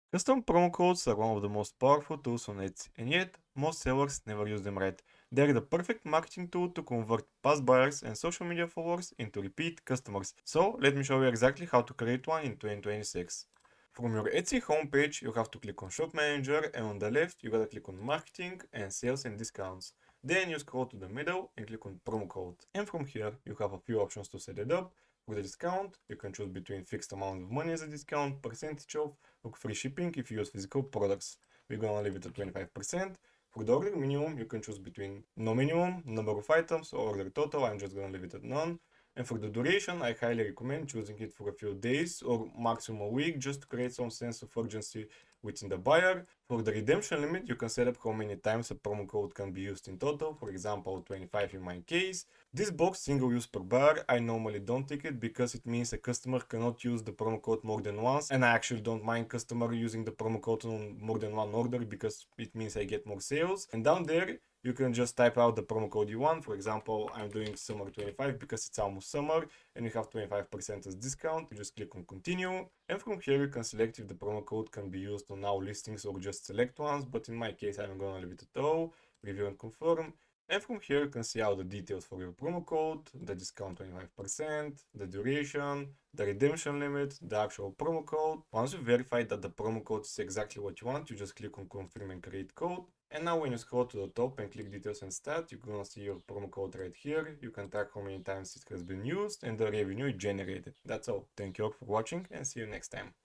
Custom promo codes are one of the most powerful tools on Etsy, and yet most sellers never use them right. They're the perfect marketing tool to convert past buyers and social media followers into repeat customers. So let me show you exactly how to create one in 2026. From your Etsy homepage, you have to click on Shop Manager, and on the left, you gotta click on Marketing and Sales and Discounts. Then you scroll to the middle and click on Promo Code. And from here, you have a few options to set it up. For the discount, you can choose between fixed amount of money as a discount, percentage off, or free shipping if you use physical products. We're gonna leave it at 25%. For the order minimum, you can choose between no minimum, number of items, or order total. I'm just gonna leave it at none. And for the duration, I highly recommend choosing it for a few days or maximum a week just to create some sense of urgency within the buyer. For the redemption limit, you can set up how many times a promo code can be used in total, for example 25 in my case. This box single use per bar, I normally don't tick it because it means a customer cannot use the promo code more than once, and I actually don't mind customer using the promo code on more than one order because it means I get more sales. And down there you can just type out the promo code you want. For example, I'm doing summer 25 because it's almost summer and you have 25% as discount. You just click on continue, and from here you can select if the promo code can be used on all listings or just select ones, but in my case I'm gonna leave it at all, review and confirm. And from here you can see all the details for your promo code, the discount 25%, the duration, the redemption limit, the actual promo code. Once you verify that the promo code is exactly what you want, you just click on confirm and create code. And now when you scroll to the top and click details and stat, you're gonna see your promo code right here. You can track how many times it has been used and the revenue it generated. That's all. Thank you all for watching and see you next time.